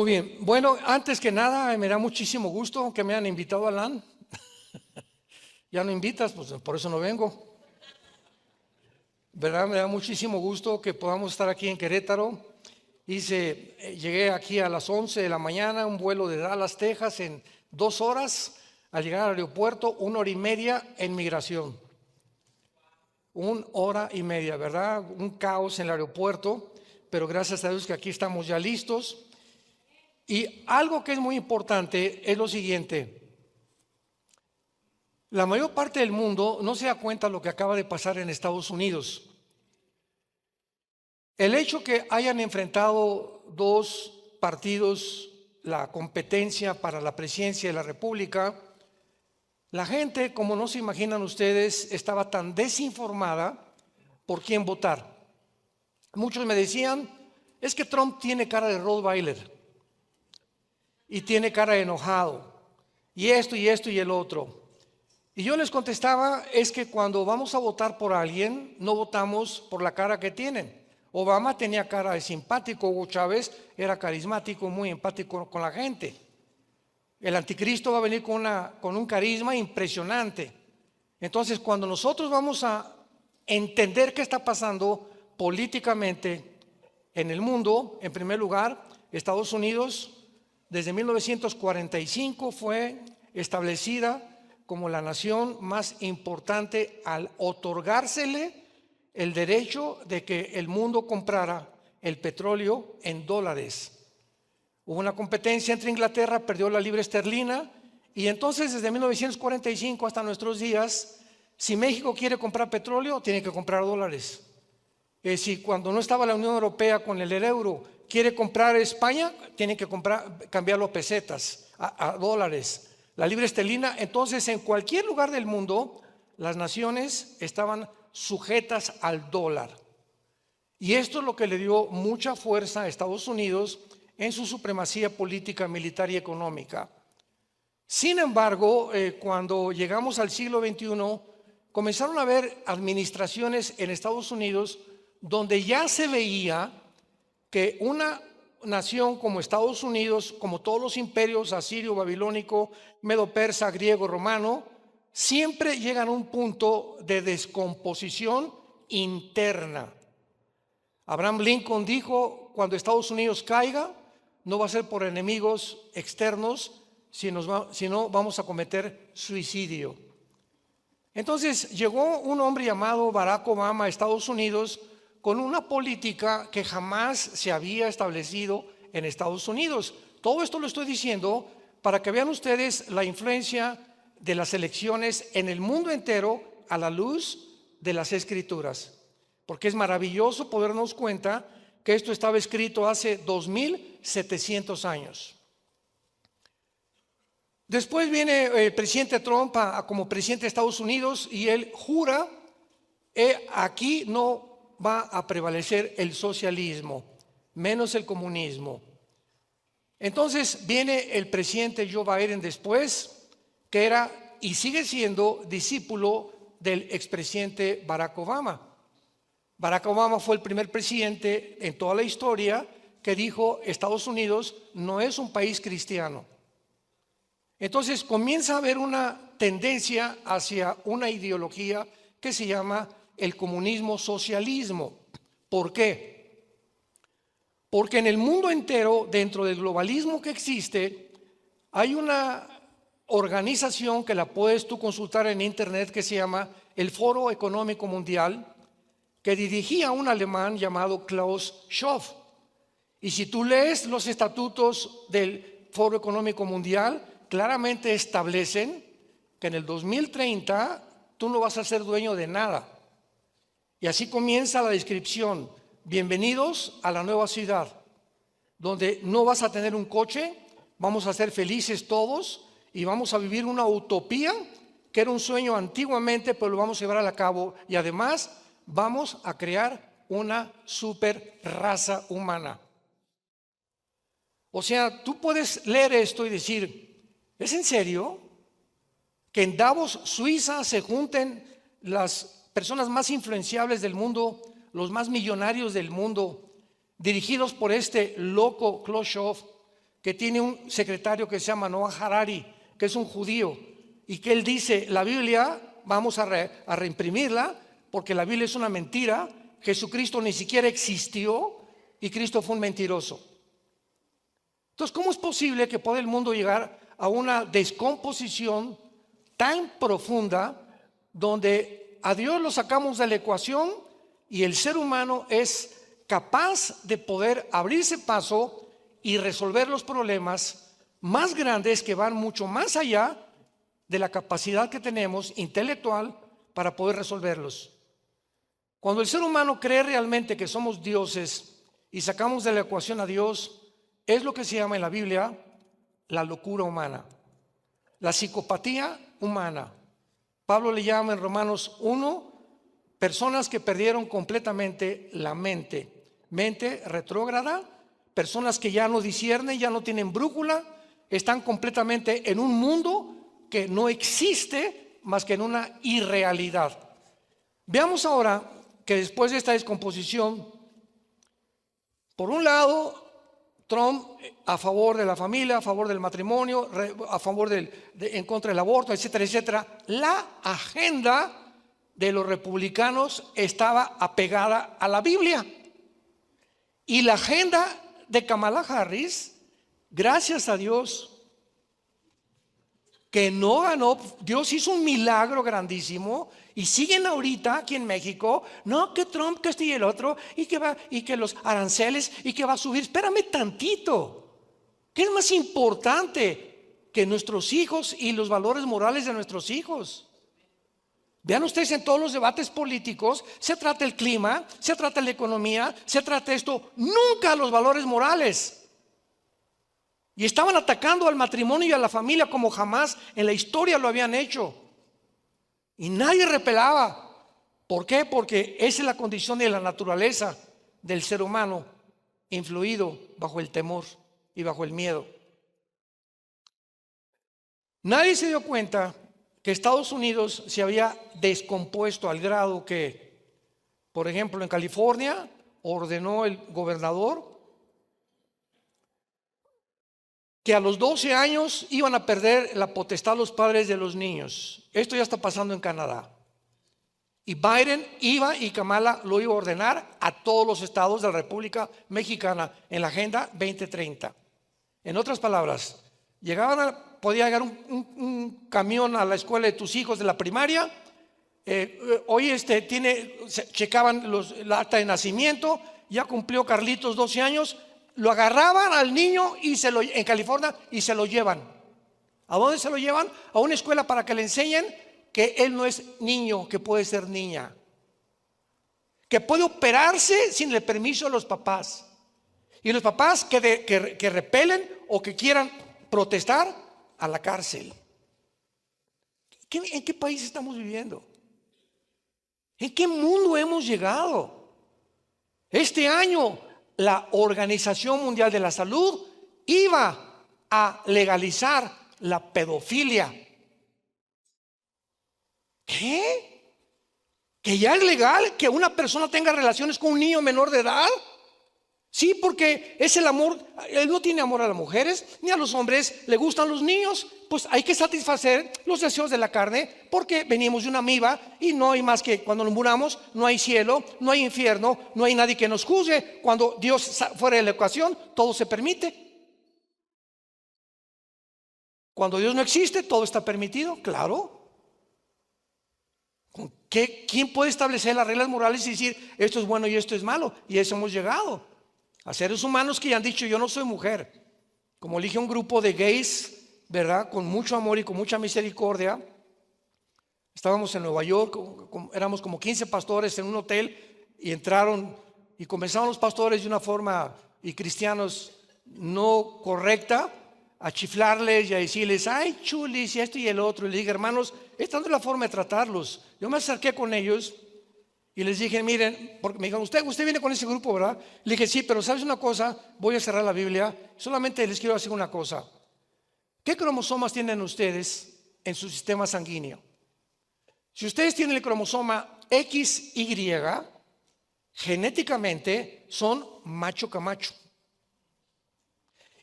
Muy bien. Bueno, antes que nada, me da muchísimo gusto que me hayan invitado a LAN. Ya no invitas, pues por eso no vengo. ¿Verdad? Me da muchísimo gusto que podamos estar aquí en Querétaro. Llegué aquí a las 11 de la mañana, un vuelo de Dallas, Texas, en 2 horas. Al llegar al aeropuerto, 1 hora y media en migración. 1 hora y media, ¿verdad? Un caos en el aeropuerto, pero gracias a Dios que aquí estamos ya listos. Y algo que es muy importante es lo siguiente: la mayor parte del mundo no se da cuenta de lo que acaba de pasar en Estados Unidos. El hecho que hayan enfrentado dos partidos la competencia para la presidencia de la República, la gente, como no se imaginan ustedes, estaba tan desinformada por quién votar. Muchos me decían, es que Trump tiene cara de Rottweiler y tiene cara de enojado, y esto y esto y el otro. Y yo les contestaba, es que cuando vamos a votar por alguien, no votamos por la cara que tienen. Obama tenía cara de simpático, Hugo Chávez era carismático, muy empático con la gente. El anticristo va a venir con un carisma impresionante. Entonces, cuando nosotros vamos a entender qué está pasando políticamente en el mundo, en primer lugar, Estados Unidos, desde 1945 fue establecida como la nación más importante al otorgársele el derecho de que el mundo comprara el petróleo en dólares. Hubo una competencia entre Inglaterra, perdió la libra esterlina, y entonces desde 1945 hasta nuestros días, si México quiere comprar petróleo, tiene que comprar dólares. Si cuando no estaba la Unión Europea con el euro, quiere comprar España, tiene que cambiarlo a pesetas, a dólares. La libra esterlina, entonces en cualquier lugar del mundo, las naciones estaban sujetas al dólar. Y esto es lo que le dio mucha fuerza a Estados Unidos en su supremacía política, militar y económica. Sin embargo, cuando llegamos al siglo XXI, comenzaron a haber administraciones en Estados Unidos donde ya se veía que una nación como Estados Unidos, como todos los imperios asirio, babilónico, medo-persa, griego, romano, siempre llegan a un punto de descomposición interna. Abraham Lincoln dijo, cuando Estados Unidos caiga, no va a ser por enemigos externos, sino vamos a cometer suicidio. Entonces llegó un hombre llamado Barack Obama a Estados Unidos con una política que jamás se había establecido en Estados Unidos. Todo esto lo estoy diciendo para que vean ustedes la influencia de las elecciones en el mundo entero a la luz de las Escrituras. Porque es maravilloso poder darnos cuenta que esto estaba escrito hace 2700 años. Después viene el presidente Trump como presidente de Estados Unidos y él jura aquí no va a prevalecer el socialismo, menos el comunismo. Entonces viene el presidente Joe Biden después, que era y sigue siendo discípulo del expresidente Barack Obama. Barack Obama fue el primer presidente en toda la historia que dijo Estados Unidos no es un país cristiano. Entonces comienza a haber una tendencia hacia una ideología que se llama el comunismo socialismo. ¿Por qué? Porque en el mundo entero, dentro del globalismo que existe, hay una organización que la puedes tú consultar en internet que se llama el Foro Económico Mundial, que dirigía un alemán llamado Klaus Schwab. Y si tú lees los estatutos del Foro Económico Mundial, claramente establecen que en el 2030 tú no vas a ser dueño de nada. Y así comienza la descripción. Bienvenidos a la nueva ciudad, donde no vas a tener un coche, vamos a ser felices todos y vamos a vivir una utopía que era un sueño antiguamente, pero lo vamos a llevar a cabo. Y además vamos a crear una super raza humana. O sea, tú puedes leer esto y decir, ¿es en serio que en Davos, Suiza, se junten las personas más influenciables del mundo, los más millonarios del mundo, dirigidos por este loco Klaus Schwab, que tiene un secretario que se llama Noah Harari, que es un judío, y que él dice, la Biblia vamos a reimprimirla, porque la Biblia es una mentira, Jesucristo ni siquiera existió y Cristo fue un mentiroso. Entonces, ¿cómo es posible que pueda el mundo llegar a una descomposición tan profunda donde a Dios lo sacamos de la ecuación y el ser humano es capaz de poder abrirse paso y resolver los problemas más grandes que van mucho más allá de la capacidad que tenemos intelectual para poder resolverlos? Cuando el ser humano cree realmente que somos dioses y sacamos de la ecuación a Dios, es lo que se llama en la Biblia la locura humana, la psicopatía humana. Pablo le llama en Romanos 1 personas que perdieron completamente la mente retrógrada, personas que ya no disciernen, ya no tienen brújula, están completamente en un mundo que no existe más que en una irrealidad. Veamos ahora que después de esta descomposición, por un lado, Trump a favor de la familia, a favor del matrimonio, a favor en contra del aborto, etcétera, etcétera. La agenda de los republicanos estaba apegada a la Biblia. Y la agenda de Kamala Harris, gracias a Dios, que no ganó, Dios hizo un milagro grandísimo y siguen ahorita aquí en México, no, que Trump, que este y el otro, y que los aranceles, y que va a subir. Espérame tantito, ¿qué es más importante que nuestros hijos y los valores morales de nuestros hijos? Vean ustedes, en todos los debates políticos se trata el clima, se trata la economía, se trata esto, nunca los valores morales. Y estaban atacando al matrimonio y a la familia como jamás en la historia lo habían hecho. Y nadie repelaba. ¿Por qué? Porque esa es la condición de la naturaleza del ser humano, influido bajo el temor y bajo el miedo. Nadie se dio cuenta que Estados Unidos se había descompuesto al grado que, por ejemplo, en California ordenó el gobernador que a los 12 años iban a perder la potestad los padres de los niños. Esto ya está pasando en Canadá. Y Biden iba, y Kamala lo iba a ordenar a todos los estados de la República Mexicana en la Agenda 2030. En otras palabras, podía llegar un camión a la escuela de tus hijos de la primaria. Hoy checaban la acta de nacimiento, ya cumplió Carlitos 12 años, lo agarraban al niño en California y se lo llevan. ¿A dónde se lo llevan? A una escuela para que le enseñen que él no es niño, que puede ser niña, que puede operarse sin el permiso de los papás. Y los papás que repelen o que quieran protestar, a la cárcel. ¿En qué país estamos viviendo? ¿En qué mundo hemos llegado? Este año la Organización Mundial de la Salud iba a legalizar la pedofilia. ¿Qué? ¿Que ya es legal que una persona tenga relaciones con un niño menor de edad? Sí, porque es el amor. Él no tiene amor a las mujeres ni a los hombres, le gustan los niños. Pues hay que satisfacer los deseos de la carne, porque venimos de una amiba y no hay más que cuando nos muramos, no hay cielo, no hay infierno, no hay nadie que nos juzgue. Cuando Dios fuera de la ecuación, todo se permite. Cuando Dios no existe, todo está permitido, claro. ¿Quién puede establecer las reglas morales y decir esto es bueno y esto es malo? Y a eso hemos llegado. A seres humanos que ya han dicho: yo no soy mujer. Como elige un grupo de gays, ¿verdad? Con mucho amor y con mucha misericordia. Estábamos en Nueva York, éramos como 15 pastores en un hotel, y entraron y comenzaron los pastores de una forma, y cristianos, no correcta, a chiflarles y a decirles: ay, chulis, y esto y el otro. Y les dije: hermanos, esta no es la forma de tratarlos. Yo me acerqué con ellos y les dije: miren, porque me dijeron: usted viene con ese grupo, ¿verdad? Le dije: sí, pero ¿sabes una cosa? Voy a cerrar la Biblia, solamente les quiero decir una cosa. ¿Qué cromosomas tienen ustedes en su sistema sanguíneo? Si ustedes tienen el cromosoma XY, genéticamente son macho camacho.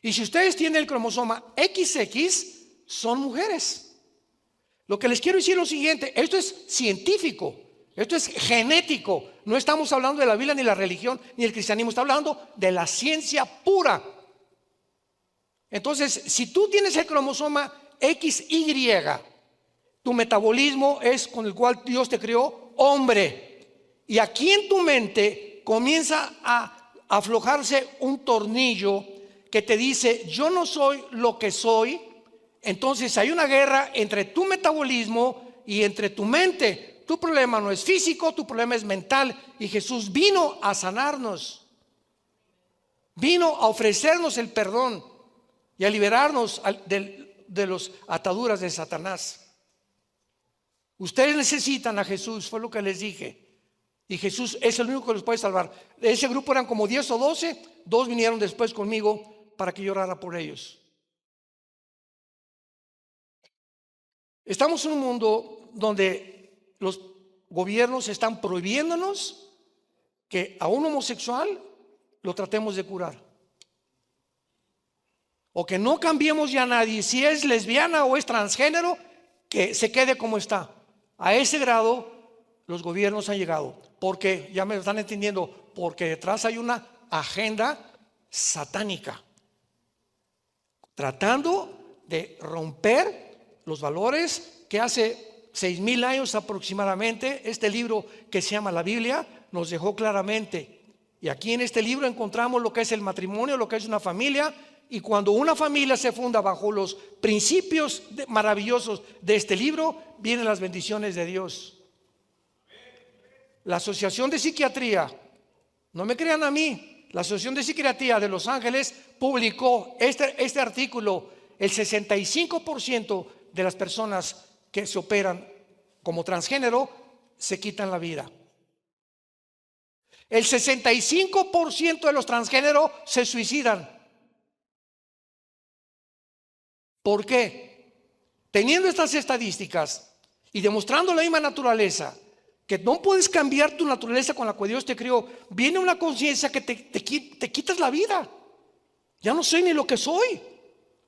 Y si ustedes tienen el cromosoma XX, son mujeres. Lo que les quiero decir es lo siguiente: esto es científico, esto es genético. No estamos hablando de la Biblia, ni la religión, ni el cristianismo. Estamos hablando de la ciencia pura. Entonces, si tú tienes el cromosoma XY, tu metabolismo es con el cual Dios te creó hombre. Y aquí en tu mente comienza a aflojarse un tornillo que te dice: yo no soy lo que soy. Entonces hay una guerra entre tu metabolismo y entre tu mente. Tu problema no es físico, tu problema es mental. Y Jesús vino a sanarnos, vino a ofrecernos el perdón y a liberarnos de las ataduras de Satanás. Ustedes necesitan a Jesús, fue lo que les dije. Y Jesús es el único que los puede salvar. De ese grupo eran como 10 o 12. 2 vinieron después conmigo para que yo orara por ellos. Estamos en un mundo donde los gobiernos están prohibiéndonos que a un homosexual lo tratemos de curar, o que no cambiemos ya a nadie. Si es lesbiana o es transgénero, que se quede como está. A ese grado los gobiernos han llegado. Porque, ya me lo están entendiendo, porque detrás hay una agenda satánica, tratando de romper los valores que hace 6,000 años aproximadamente este libro que se llama la Biblia nos dejó claramente. Y aquí en este libro encontramos lo que es el matrimonio, lo que es una familia. Y cuando una familia se funda bajo los principios maravillosos de este libro, vienen las bendiciones de Dios. La Asociación de Psiquiatría, no me crean a mí, la Asociación de Psiquiatría de Los Ángeles publicó este artículo: el 65% de las personas que se operan como transgénero se quitan la vida. El 65% de los transgéneros se suicidan. ¿Por qué? Teniendo estas estadísticas y demostrando la misma naturaleza, que no puedes cambiar tu naturaleza con la que Dios te creó, viene una conciencia que te quitas la vida. Ya no soy ni lo que soy.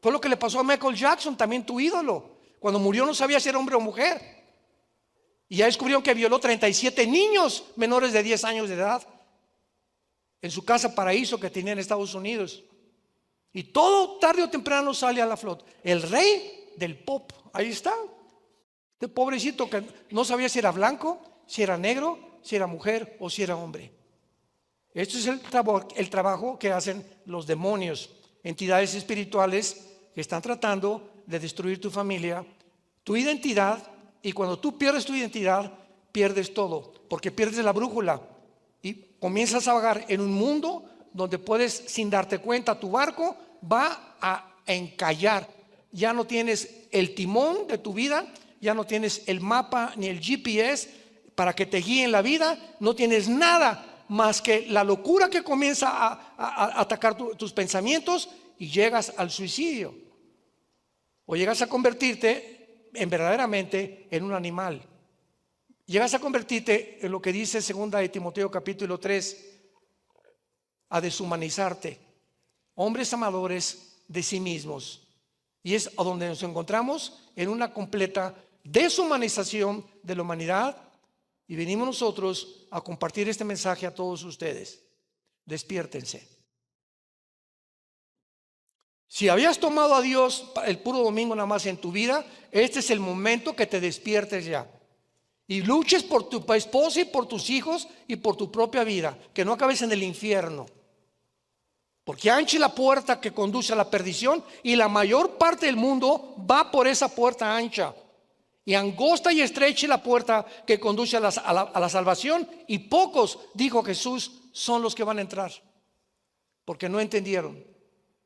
Fue lo que le pasó a Michael Jackson, también tu ídolo. Cuando murió no sabía si era hombre o mujer. Y ya descubrieron que violó 37 niños menores de 10 años de edad en su casa paraíso que tenía en Estados Unidos. Y todo tarde o temprano sale a la flota. El rey del pop, ahí está. Este pobrecito que no sabía si era blanco, si era negro, si era mujer o si era hombre. Esto es el trabajo que hacen los demonios, entidades espirituales que están tratando de destruir tu familia, tu identidad. Y cuando tú pierdes tu identidad, pierdes todo, porque pierdes la brújula y comienzas a vagar en un mundo donde puedes, sin darte cuenta, tu barco va a encallar. Ya no tienes el timón de tu vida, ya no tienes el mapa ni el GPS para que te guíe en la vida, no tienes nada más que la locura que comienza a atacar tus pensamientos, y llegas al suicidio, o llegas a convertirte verdaderamente en un animal. Llegas a convertirte en lo que dice 2 de Timoteo capítulo 3, a deshumanizarte, hombres amadores de sí mismos. Y es a donde nos encontramos, en una completa deshumanización de la humanidad. Y venimos nosotros a compartir este mensaje a todos ustedes. Despiértense. Si habías tomado a Dios el puro domingo nada más en tu vida, este es el momento que te despiertes ya. Y luches por tu esposa y por tus hijos y por tu propia vida, que no acabes en el infierno. Porque ancha es la puerta que conduce a la perdición, y la mayor parte del mundo va por esa puerta ancha. Y angosta y estrecha es la puerta que conduce a la salvación, y pocos, dijo Jesús, son los que van a entrar. Porque no entendieron,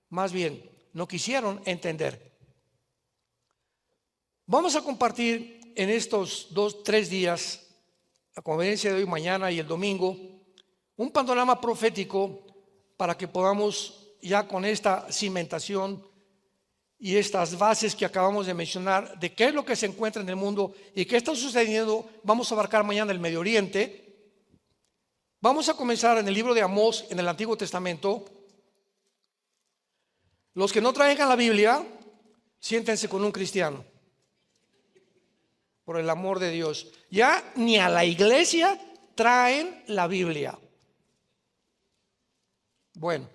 más bien no quisieron entender. Vamos a compartir en estos 2-3 días, la conferencia de hoy, mañana y el domingo, un panorama profético para que podamos, ya con esta cimentación y estas bases que acabamos de mencionar, de qué es lo que se encuentra en el mundo y qué está sucediendo. Vamos a abarcar mañana el Medio Oriente. Vamos a comenzar en el libro de Amós, en el Antiguo Testamento. Los que no traigan la Biblia, siéntense con un cristiano. Por el amor de Dios. Ya ni a la iglesia traen la Biblia. Bueno.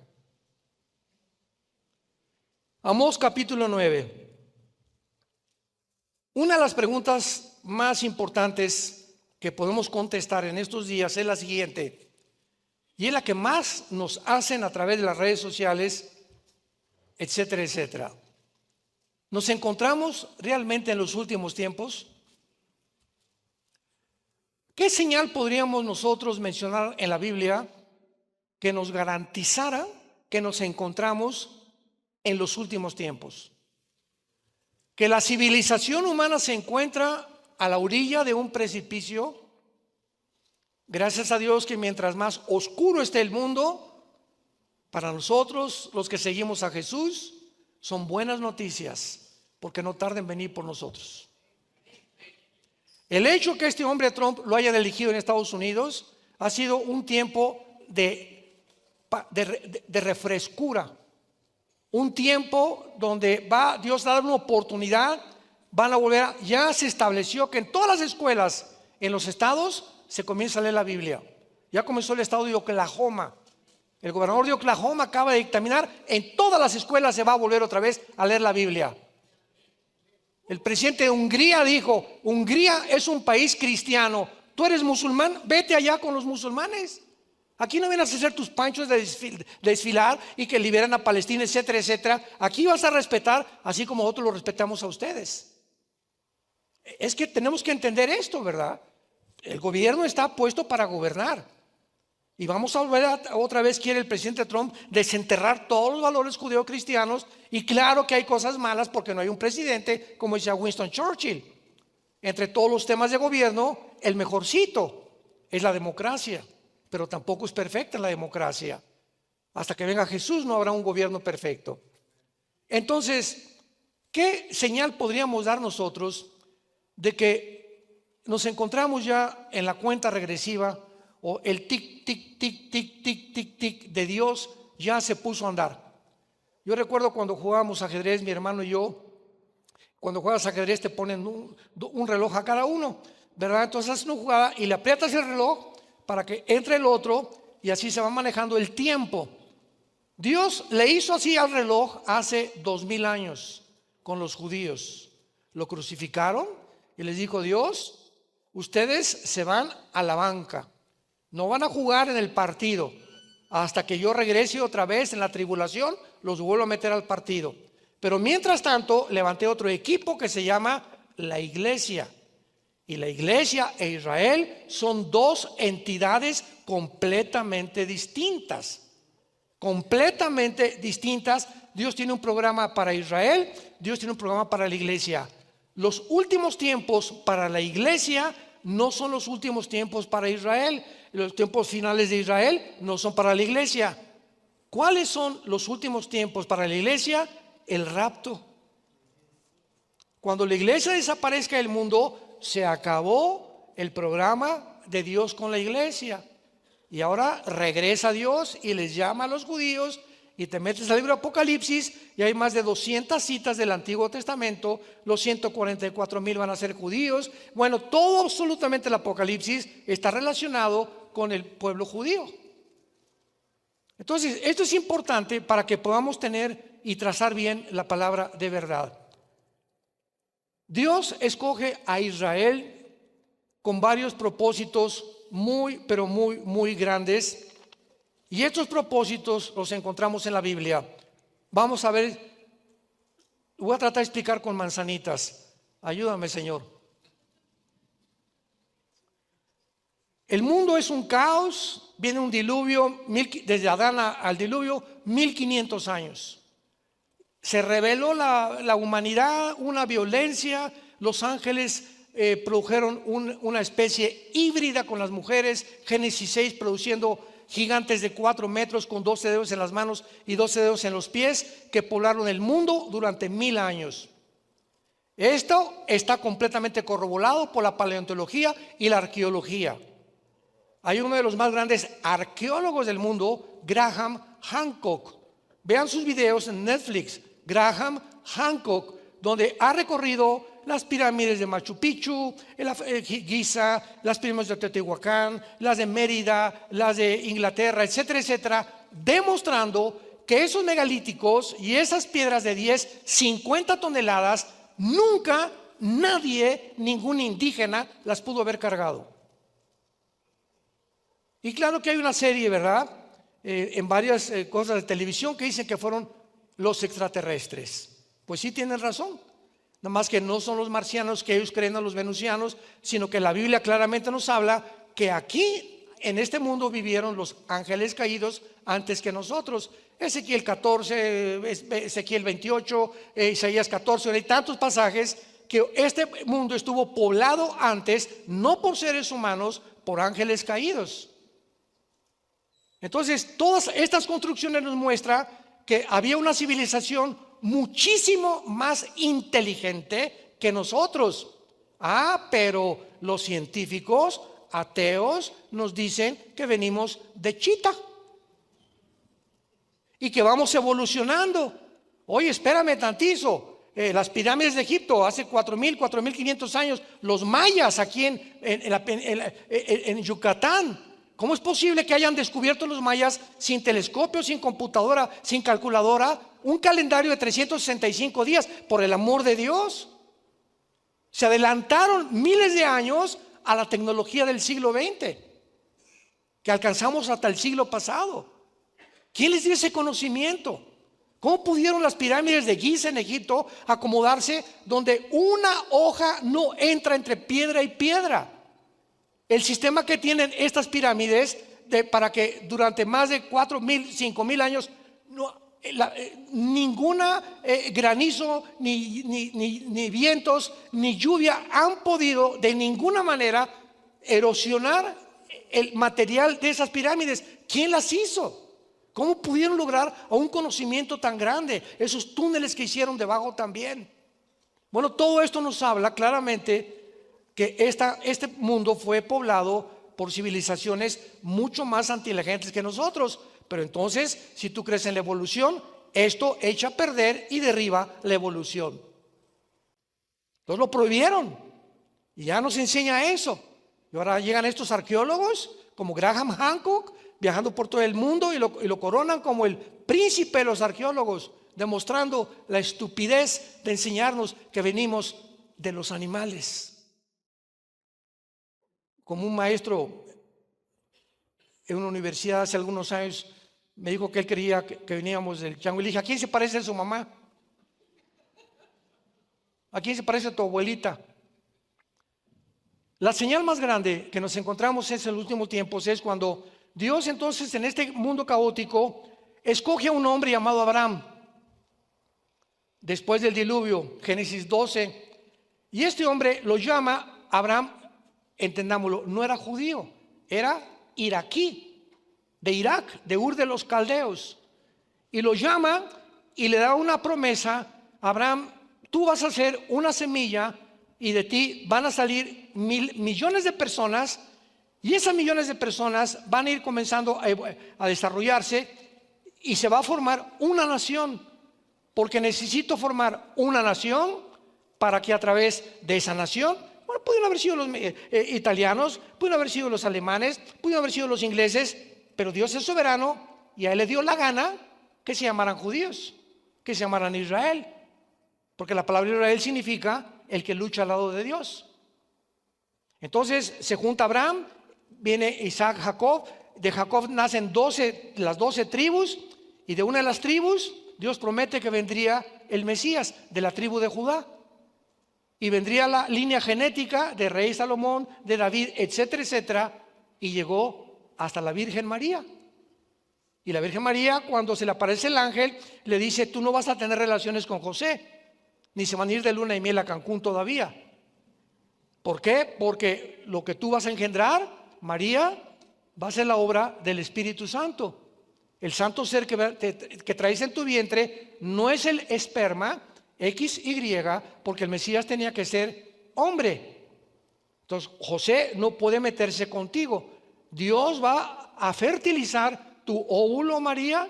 Amós capítulo 9. Una de las preguntas más importantes que podemos contestar en estos días es la siguiente. Y es la que más nos hacen a través de las redes sociales, etcétera, etcétera. ¿Nos encontramos realmente en los últimos tiempos? ¿Qué señal podríamos nosotros mencionar en la Biblia que nos garantizara que nos encontramos en los últimos tiempos? Que la civilización humana se encuentra a la orilla de un precipicio. Gracias a Dios que mientras más oscuro esté el mundo, para nosotros los que seguimos a Jesús, son buenas noticias, porque no tarda en venir por nosotros. El hecho que este hombre Trump lo haya elegido en Estados Unidos ha sido un tiempo de refrescura. Un tiempo donde va Dios a dar una oportunidad, van a volver, ya se estableció que en todas las escuelas en los estados se comienza a leer la Biblia. Ya comenzó el estado de Oklahoma. El gobernador de Oklahoma acaba de dictaminar, en todas las escuelas se va a volver otra vez a leer la Biblia. El presidente de Hungría dijo, Hungría es un país cristiano, tú eres musulmán, vete allá con los musulmanes. Aquí no vienes a hacer tus panchos de desfilar y que liberan a Palestina, etcétera, etcétera. Aquí vas a respetar, así como nosotros lo respetamos a ustedes. Es que tenemos que entender esto, ¿verdad? El gobierno está puesto para gobernar. Y vamos a volver otra vez, quiere el presidente Trump desenterrar todos los valores judeocristianos. Y claro que hay cosas malas porque no hay un presidente, como decía Winston Churchill. Entre todos los temas de gobierno, el mejorcito es la democracia. Pero tampoco es perfecta la democracia. Hasta que venga Jesús no habrá un gobierno perfecto. Entonces, ¿qué señal podríamos dar nosotros de que nos encontramos ya en la cuenta regresiva o el tic, tic, tic, tic, tic, tic, tic de Dios ya se puso a andar? Yo recuerdo cuando jugábamos ajedrez, mi hermano y yo, cuando juegas ajedrez te ponen un reloj a cada uno, ¿verdad? Entonces haces una jugada y le aprietas el reloj para que entre el otro y así se va manejando el tiempo. Dios le hizo así al reloj hace 2000 años con los judíos. Lo crucificaron y les dijo: Dios, ustedes se van a la banca, no van a jugar en el partido hasta que yo regrese otra vez en la tribulación, los vuelvo a meter al partido. Pero mientras tanto levanté otro equipo que se llama la iglesia. Y la iglesia e Israel son dos entidades completamente distintas. Completamente distintas. Dios tiene un programa para Israel, Dios tiene un programa para la iglesia. Los últimos tiempos para la iglesia no son los últimos tiempos para Israel. Los tiempos finales de Israel no son para la iglesia. ¿Cuáles son los últimos tiempos para la iglesia? El rapto. Cuando la iglesia desaparezca del mundo, se acabó el programa de Dios con la iglesia. Y ahora regresa Dios y les llama a los judíos y te metes al libro de Apocalipsis y hay más de 200 citas del Antiguo Testamento. Los 144,000 van a ser judíos. Bueno, todo absolutamente el Apocalipsis está relacionado con el pueblo judío. Entonces, esto es importante para que podamos tener y trazar bien la palabra de verdad. Dios escoge a Israel con varios propósitos muy, pero muy, muy grandes. Y estos propósitos los encontramos en la Biblia. Vamos a ver, voy a tratar de explicar con manzanitas. Ayúdame, Señor. El mundo es un caos, viene un diluvio, desde Adán al diluvio, 1500 años. Se reveló la humanidad, una violencia. Los ángeles produjeron una especie híbrida con las mujeres. Génesis 6 produciendo gigantes de 4 metros con 12 dedos en las manos y 12 dedos en los pies que poblaron el mundo durante 1000 años. Esto está completamente corroborado por la paleontología y la arqueología. Hay uno de los más grandes arqueólogos del mundo, Graham Hancock. Vean sus videos en Netflix, Graham Hancock, donde ha recorrido las pirámides de Machu Picchu, Giza, las pirámides de Teotihuacán, las de Mérida, las de Inglaterra, etcétera, etcétera, demostrando que esos megalíticos y esas piedras de 10, 50 toneladas, nunca nadie, ningún indígena, las pudo haber cargado. Y claro que hay una serie, ¿verdad? En varias cosas de televisión que dicen que fueron los extraterrestres. Pues sí tienen razón. Nada más que no son los marcianos que ellos creen a los venusianos, sino que la Biblia claramente nos habla que aquí en este mundo vivieron los ángeles caídos antes que nosotros. Ezequiel 14, Ezequiel 28, Isaías 14, hay tantos pasajes que este mundo estuvo poblado antes, no por seres humanos, por ángeles caídos. Entonces, todas estas construcciones nos muestran que había una civilización muchísimo más inteligente que nosotros. Pero los científicos ateos nos dicen que venimos de chita y que vamos evolucionando. Oye, espérame tantito. Las pirámides de Egipto hace 4,000, 4,500 años, los mayas aquí en Yucatán. ¿Cómo es posible que hayan descubierto los mayas sin telescopio, sin computadora, sin calculadora, un calendario de 365 días? Por el amor de Dios. Se adelantaron miles de años a la tecnología del siglo XX, que alcanzamos hasta el siglo pasado. ¿Quién les dio ese conocimiento? ¿Cómo pudieron las pirámides de Giza en Egipto acomodarse donde una hoja no entra entre piedra y piedra? El sistema que tienen estas pirámides para que durante más de 4,000, 5,000 años ninguna granizo, ni vientos, ni lluvia han podido de ninguna manera erosionar el material de esas pirámides. ¿Quién las hizo? ¿Cómo pudieron lograr un conocimiento tan grande? Esos túneles que hicieron debajo también. Bueno, todo esto nos habla claramente que este mundo fue poblado por civilizaciones mucho más inteligentes que nosotros. Pero entonces, si tú crees en la evolución, esto echa a perder y derriba la evolución. Entonces lo prohibieron y ya nos enseña eso. Y ahora llegan estos arqueólogos como Graham Hancock, viajando por todo el mundo y lo coronan como el príncipe de los arqueólogos, demostrando la estupidez de enseñarnos que venimos de los animales. Como un maestro en una universidad hace algunos años me dijo que él creía que veníamos del chango. Y le dije, ¿a quién se parece a su mamá? ¿A quién se parece a tu abuelita? La señal más grande que nos encontramos en los últimos tiempos es cuando Dios entonces en este mundo caótico escoge a un hombre llamado Abraham después del diluvio, Génesis 12, y este hombre lo llama Abraham. Entendámoslo, no era judío, era iraquí, de Irak, de Ur de los Caldeos. Y lo llama y le da una promesa: Abraham, tú vas a ser una semilla y de ti van a salir millones de personas, y esas millones de personas van a ir comenzando a desarrollarse y se va a formar una nación, porque necesito formar una nación para que a través de esa nación, bueno, pudieron haber sido los italianos, pudieron haber sido los alemanes, pudieron haber sido los ingleses, pero Dios es soberano y a él le dio la gana que se llamaran judíos, que se llamaran Israel, porque la palabra Israel significa el que lucha al lado de Dios. Entonces se junta Abraham, viene Isaac, Jacob, de Jacob nacen las 12 tribus, y de una de las tribus Dios promete que vendría el Mesías, de la tribu de Judá. Y vendría la línea genética de rey Salomón, de David, etcétera, etcétera. Y llegó hasta la Virgen María. Y la Virgen María, cuando se le aparece el ángel, le dice: tú no vas a tener relaciones con José, ni se van a ir de luna y miel a Cancún todavía. ¿Por qué? Porque lo que tú vas a engendrar, María, va a ser la obra del Espíritu Santo. El santo ser que traes en tu vientre no es el esperma XY, porque el Mesías tenía que ser hombre. Entonces José no puede meterse contigo. Dios va a fertilizar tu óvulo, María,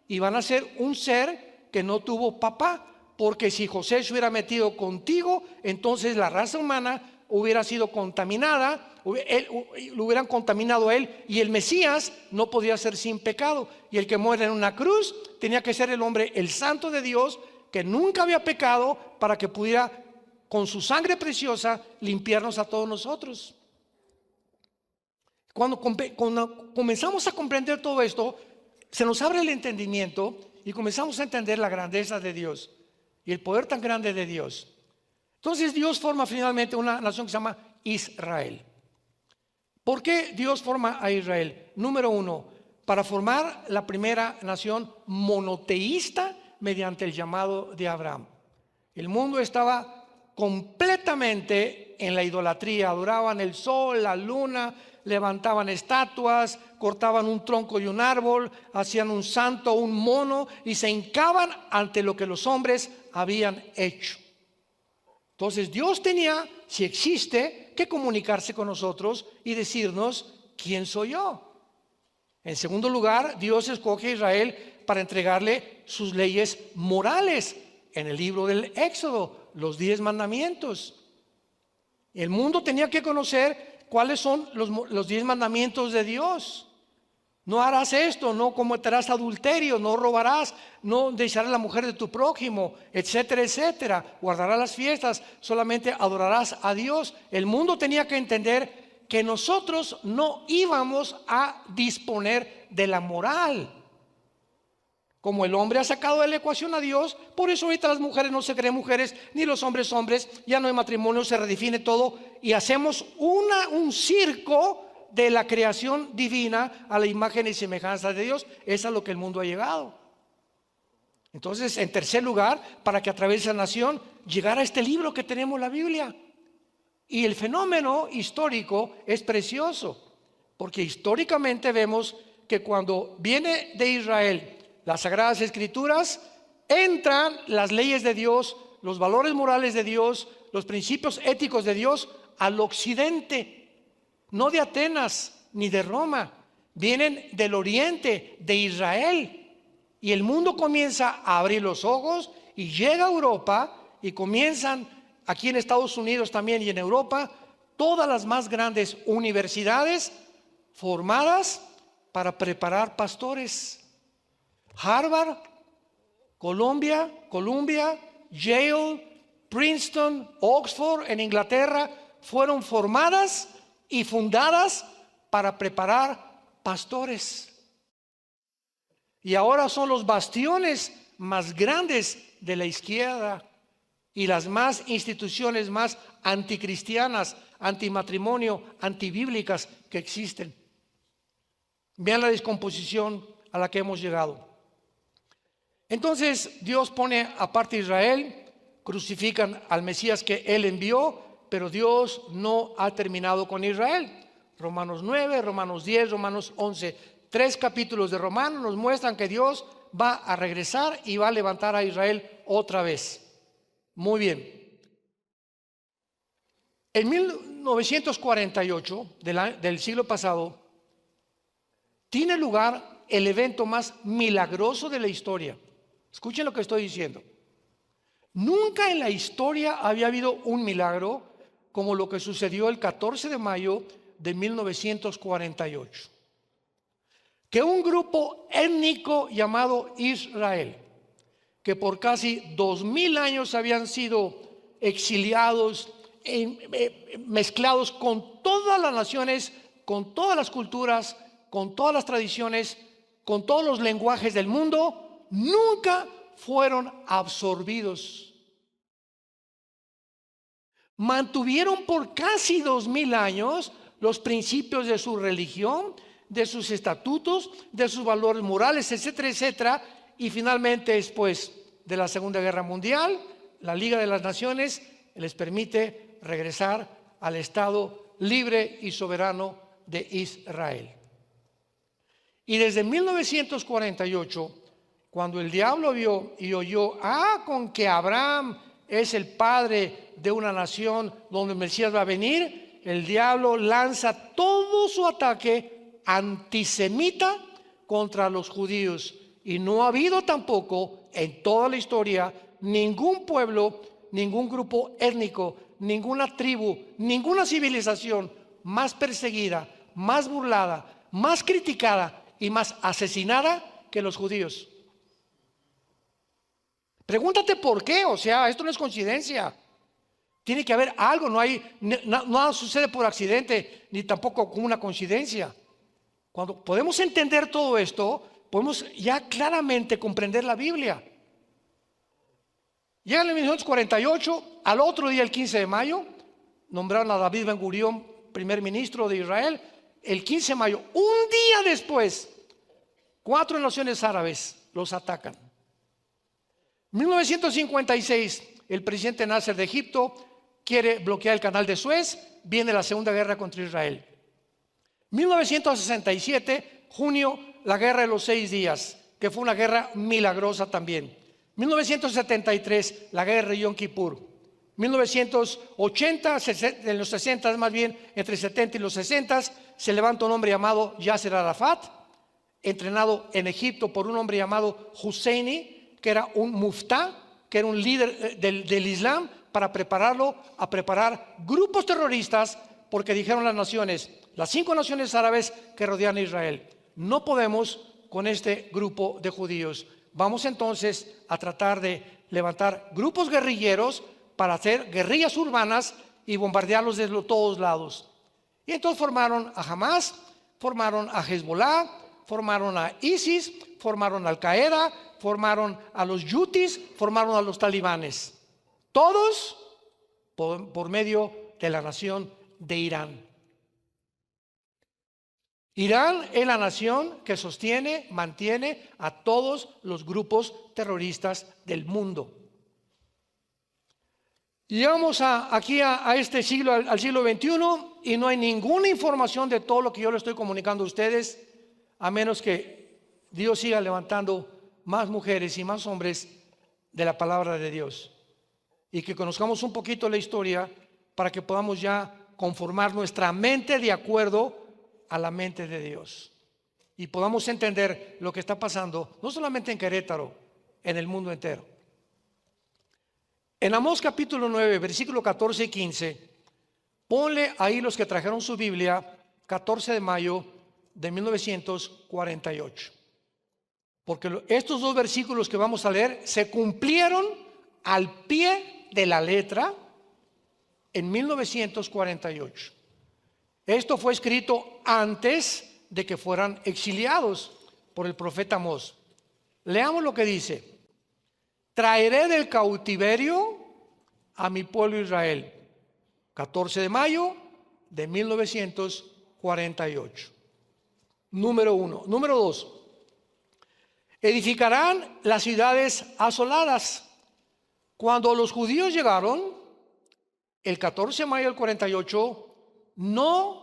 y van a ser un ser que no tuvo papá, porque si José se hubiera metido contigo, entonces la raza humana hubiera sido contaminada, lo hubieran contaminado a él, y el Mesías no podía ser sin pecado, y el que muere en una cruz tenía que ser el hombre, el santo de Dios, que nunca había pecado, para que pudiera con su sangre preciosa limpiarnos a todos nosotros. Cuando comenzamos a comprender todo esto, se nos abre el entendimiento y comenzamos a entender la grandeza de Dios y el poder tan grande de Dios. Entonces Dios forma finalmente una nación que se llama Israel. ¿Por qué Dios forma a Israel? Número uno, para formar la primera nación monoteísta mediante el llamado de Abraham. El mundo estaba completamente en la idolatría, adoraban el sol, la luna, levantaban estatuas, cortaban un tronco y un árbol, hacían un santo, un mono, y se hincaban ante lo que los hombres habían hecho. Entonces Dios tenía, si existe, que comunicarse con nosotros y decirnos: ¿quién soy yo? En segundo lugar, Dios escoge a Israel para entregarle sus leyes morales en el libro del Éxodo, los 10 mandamientos. El mundo tenía que conocer cuáles son los 10 mandamientos de Dios. No harás esto, no cometerás adulterio, no robarás, no desearás la mujer de tu prójimo, etcétera, etcétera. Guardarás las fiestas, solamente adorarás a Dios. El mundo tenía que entender que nosotros no íbamos a disponer de la moral. Como el hombre ha sacado de la ecuación a Dios, por eso ahorita las mujeres no se creen mujeres, ni los hombres hombres, ya no hay matrimonio, se redefine todo y hacemos un circo de la creación divina a la imagen y semejanza de Dios. Es a lo que el mundo ha llegado. Entonces, en tercer lugar, para que a través de la nación llegara este libro que tenemos, la Biblia. Y el fenómeno histórico es precioso, porque históricamente vemos que cuando viene de Israel las Sagradas Escrituras, entran las leyes de Dios, los valores morales de Dios, los principios éticos de Dios al occidente. No de Atenas ni de Roma, vienen del oriente, de Israel. Y el mundo comienza a abrir los ojos y llega a Europa, y comienzan aquí en Estados Unidos también y en Europa todas las más grandes universidades formadas para preparar pastores. Harvard, Columbia, Yale, Princeton, Oxford en Inglaterra fueron formadas y fundadas para preparar pastores. Y ahora son los bastiones más grandes de la izquierda y las más instituciones más anticristianas, antimatrimonio, antibíblicas que existen. Vean la descomposición a la que hemos llegado. Entonces Dios pone aparte a Israel, crucifican al Mesías que Él envió, pero Dios no ha terminado con Israel. Romanos 9, Romanos 10, Romanos 11, 3 capítulos de Romanos nos muestran que Dios va a regresar y va a levantar a Israel otra vez. Muy bien. En 1948 del siglo pasado tiene lugar el evento más milagroso de la historia. Escuchen lo que estoy diciendo. Nunca en la historia había habido un milagro como lo que sucedió el 14 de mayo de 1948. Que un grupo étnico llamado Israel, que por casi 2000 años habían sido exiliados, mezclados con todas las naciones, con todas las culturas, con todas las tradiciones, con todos los lenguajes del mundo, nunca fueron absorbidos. Mantuvieron por casi 2000 años los principios de su religión, de sus estatutos, de sus valores morales, etcétera, etcétera. Y finalmente, después de la Segunda Guerra Mundial, la Liga de las Naciones les permite regresar al Estado libre y soberano de Israel. Y desde 1948, cuando el diablo vio y oyó, con que Abraham es el padre de una nación donde el Mesías va a venir, el diablo lanza todo su ataque antisemita contra los judíos Y no ha habido tampoco en toda la historia ningún pueblo, ningún grupo étnico, ninguna tribu, ninguna civilización más perseguida, más burlada, más criticada y más asesinada que los judíos. Pregúntate por qué. O sea, esto no es coincidencia. Tiene que haber algo. Nada sucede por accidente, ni tampoco con una coincidencia. Cuando podemos entender todo esto, podemos ya claramente comprender la Biblia. Llega en el 1948, al otro día, el 15 de mayo, nombraron a David Ben Gurión primer ministro de Israel. El 15 de mayo, un día después, 4 naciones árabes los atacan. 1956, el presidente Nasser de Egipto quiere bloquear el canal de Suez. Viene la Segunda Guerra contra Israel. 1967, junio, la Guerra de los 6 días, que fue una guerra milagrosa también. 1973, la guerra de Yom Kippur. 1980, en los 60 más bien, entre 70 y los 60, se levanta un hombre llamado Yasser Arafat, entrenado en Egipto por un hombre llamado Husseini, que era un muftá, que era un líder del Islam, para prepararlo a preparar grupos terroristas, porque dijeron las naciones, las 5 naciones árabes que rodean a Israel, no podemos con este grupo de judíos. Vamos entonces a tratar de levantar grupos guerrilleros para hacer guerrillas urbanas y bombardearlos desde todos lados. Y entonces formaron a Hamas, formaron a Hezbollah, formaron a ISIS, formaron a Al Qaeda, formaron a los yutis, formaron a los talibanes. Todos por medio de la nación de Irán. Irán es la nación que sostiene, mantiene a todos los grupos terroristas del mundo. Llegamos aquí a este siglo, al siglo XXI, y no hay ninguna información de todo lo que yo le estoy comunicando a ustedes, a menos que Dios siga levantando más mujeres y más hombres de la palabra de Dios, y que conozcamos un poquito la historia para que podamos ya conformar nuestra mente de acuerdo a la mente de Dios y podamos entender lo que está pasando, no solamente en Querétaro, en el mundo entero. En Amós capítulo 9, versículo 14 y 15, ponle ahí los que trajeron su Biblia, 14 de mayo de 1948. Porque estos 2 versículos que vamos a leer se cumplieron al pie de la letra en 1948. Esto fue escrito antes de que fueran exiliados por el profeta Amós. Leamos lo que dice: traeré del cautiverio a mi pueblo Israel. 14 de mayo de 1948. Número 1. Número 2. Edificarán las ciudades asoladas. Cuando los judíos llegaron, el 14 de mayo del 48, no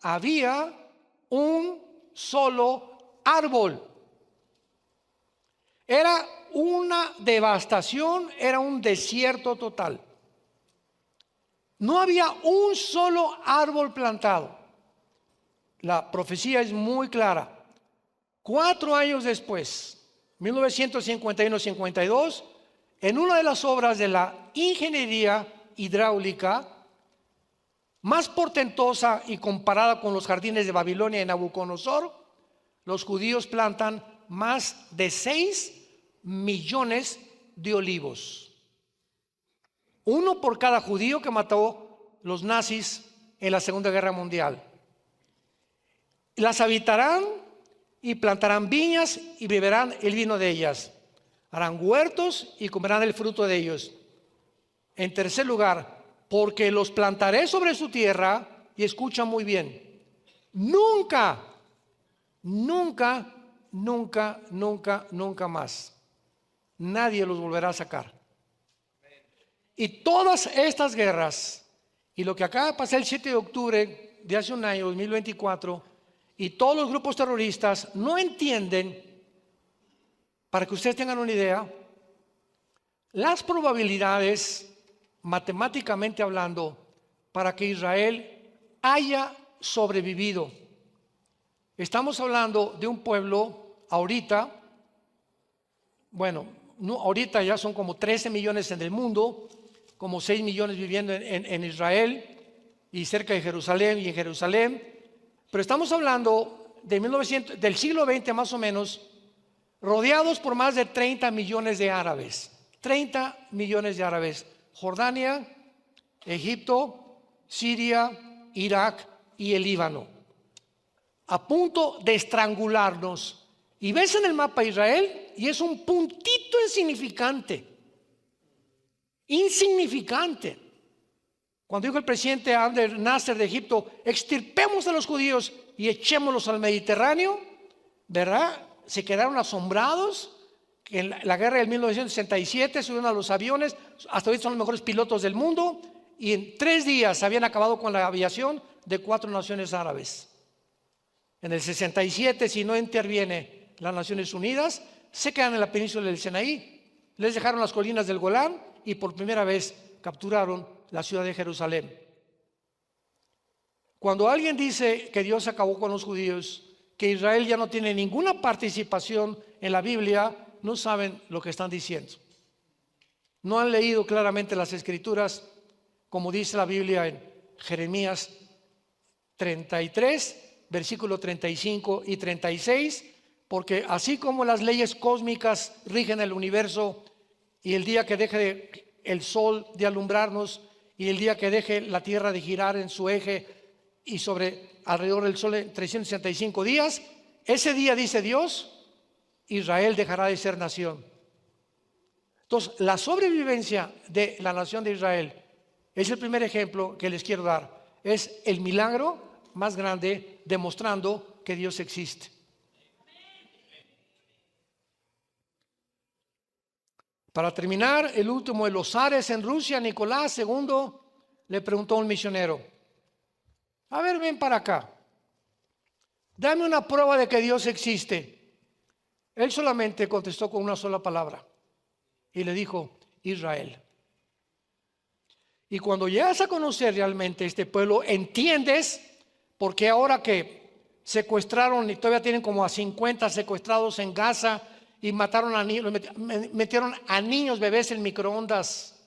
había un solo árbol. Era una devastación, era un desierto total. No había un solo árbol plantado. La profecía es muy clara. 4 años después, 1951-52, en una de las obras de la ingeniería hidráulica más portentosa y comparada con los jardines de Babilonia y Nabucodonosor, los judíos plantan más de 6 millones de olivos. 1 por cada judío que mató los nazis en la Segunda Guerra Mundial. Las habitarán y plantarán viñas y beberán el vino de ellas. Harán huertos y comerán el fruto de ellos. En tercer lugar, porque los plantaré sobre su tierra, y escucha muy bien, nunca más nadie los volverá a sacar. Y todas estas guerras, y lo que acaba de pasar el 7 de octubre de hace un año, 2024, y todos los grupos terroristas no entienden, para que ustedes tengan una idea, las probabilidades, matemáticamente hablando, para que Israel haya sobrevivido. Estamos hablando de un pueblo ahorita bueno, no, ahorita ya son como 13 millones en el mundo, como 6 millones viviendo en Israel y cerca de Jerusalén y en Jerusalén. Pero estamos hablando de del siglo XX más o menos, rodeados por más de 30 millones de árabes. 30 millones de árabes. Jordania, Egipto, Siria, Irak y el Líbano. A punto de estrangularnos. Y ves en el mapa Israel y es un puntito insignificante. Cuando dijo el presidente Abdel Nasser de Egipto, extirpemos a los judíos y echémoslos al Mediterráneo, ¿verdad? Se quedaron asombrados. Que en la guerra del 1967 subieron a los aviones, hasta hoy son los mejores pilotos del mundo, y en 3 días habían acabado con la aviación de 4 naciones árabes. En el 67, si no interviene las Naciones Unidas, se quedan en la península del Sinaí, les dejaron las colinas del Golán y por primera vez capturaron la ciudad de Jerusalén. Cuando alguien dice que Dios acabó con los judíos, que Israel ya no tiene ninguna participación en la Biblia, no saben lo que están diciendo. No han leído claramente las Escrituras, como dice la Biblia en Jeremías 33, versículo 35 y 36, porque así como las leyes cósmicas rigen el universo y el día que deje el sol de alumbrarnos y el día que deje la tierra de girar en su eje y sobre alrededor del sol en 365 días, ese día, dice Dios, Israel dejará de ser nación. Entonces, la sobrevivencia de la nación de Israel es el primer ejemplo que les quiero dar. Es el milagro más grande demostrando que Dios existe. Para terminar, el último de los zares en Rusia, Nicolás II, le preguntó a un misionero: a ver, ven para acá, dame una prueba de que Dios existe. Él solamente contestó con una sola palabra y le dijo: Israel. Y cuando llegas a conocer realmente este pueblo, entiendes por qué ahora que secuestraron y todavía tienen como a 50 secuestrados en Gaza y mataron a niños, metieron a niños bebés en microondas,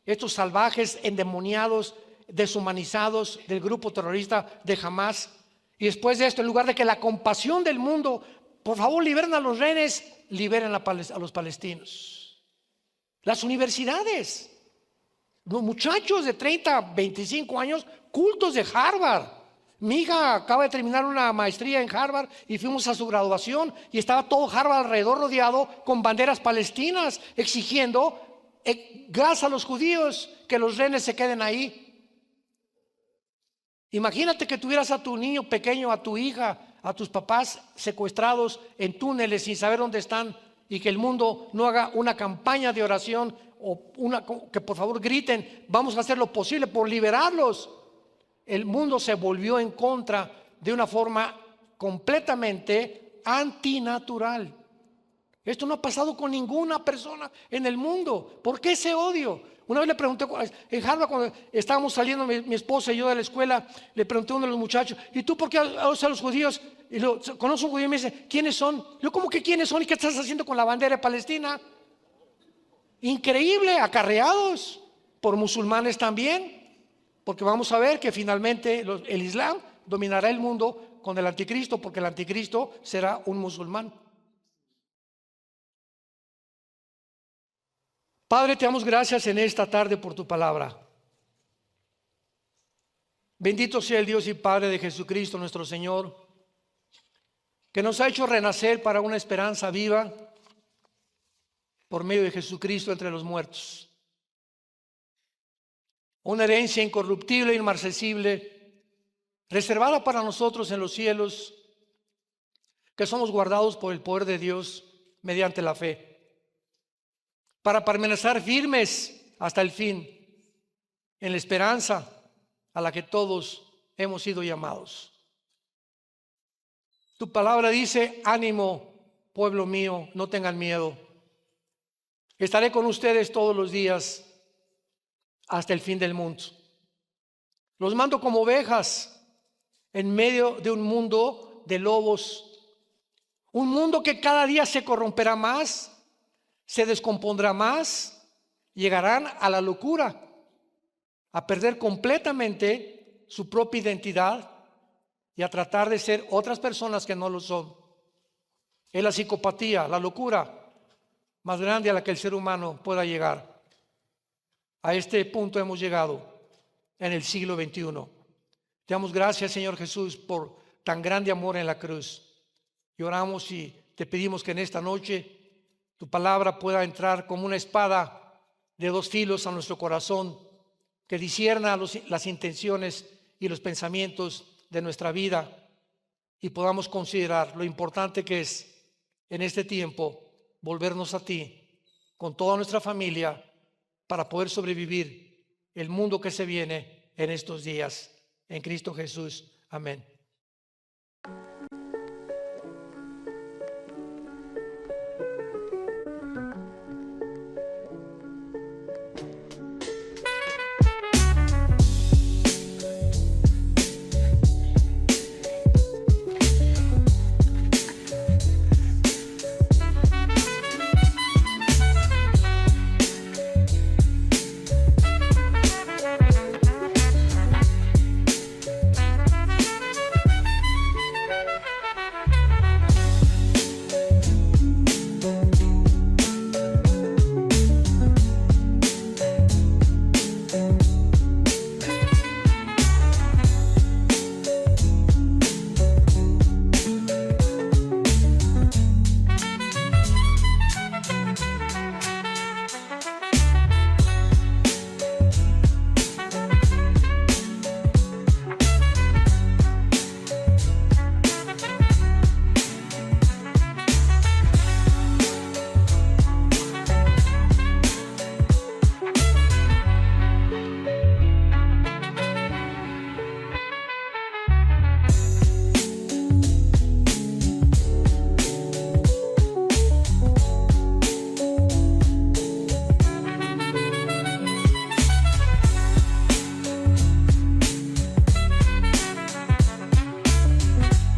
estos salvajes, endemoniados, deshumanizados del grupo terrorista de Hamas. Y después de esto, en lugar de que la compasión del mundo, por favor, liberen a los rehenes, liberen a los palestinos. Las universidades, los muchachos de 30, 25 años, cultos de Harvard. Mi hija acaba de terminar una maestría en Harvard y fuimos a su graduación y estaba todo Harvard alrededor rodeado con banderas palestinas exigiendo gas a los judíos, que los rehenes se queden ahí. Imagínate que tuvieras a tu niño pequeño, a tu hija, a tus papás secuestrados en túneles sin saber dónde están, y que el mundo no haga una campaña de oración o que por favor griten: vamos a hacer lo posible por liberarlos. El mundo se volvió en contra de una forma completamente antinatural. Esto no ha pasado con ninguna persona en el mundo. ¿Por qué ese odio? Una vez le pregunté en Harvard, cuando estábamos saliendo mi esposa y yo de la escuela, le pregunté a uno de los muchachos: ¿y tú por qué odias a los judíos? Y conozco un judío y me dice: ¿quiénes son? Yo, ¿cómo que quiénes son? ¿Y qué estás haciendo con la bandera de Palestina? Increíble, acarreados por musulmanes también, porque vamos a ver que finalmente el Islam dominará el mundo con el anticristo, porque el anticristo será un musulmán. Padre, te damos gracias en esta tarde por tu palabra. Bendito sea el Dios y Padre de Jesucristo nuestro Señor, que nos ha hecho renacer para una esperanza viva por medio de Jesucristo entre los muertos. Una herencia incorruptible e inmarcesible, reservada para nosotros en los cielos, que somos guardados por el poder de Dios mediante la fe, para permanecer firmes hasta el fin, en la esperanza a la que todos hemos sido llamados. Tu palabra dice: ánimo, pueblo mío, no tengan miedo. Estaré con ustedes todos los días hasta el fin del mundo. Los mando como ovejas en medio de un mundo de lobos, un mundo que cada día se corromperá más, se descompondrá más, llegarán a la locura, a perder completamente su propia identidad y a tratar de ser otras personas que no lo son. Es la psicopatía, la locura más grande a la que el ser humano pueda llegar. A este punto hemos llegado en el siglo XXI. Te damos gracias, Señor Jesús, por tan grande amor en la cruz. Y oramos y te pedimos que en esta noche tu palabra pueda entrar como una espada de dos filos a nuestro corazón, que discierna las intenciones y los pensamientos de nuestra vida y podamos considerar lo importante que es en este tiempo volvernos a ti con toda nuestra familia para poder sobrevivir el mundo que se viene en estos días. En Cristo Jesús. Amén.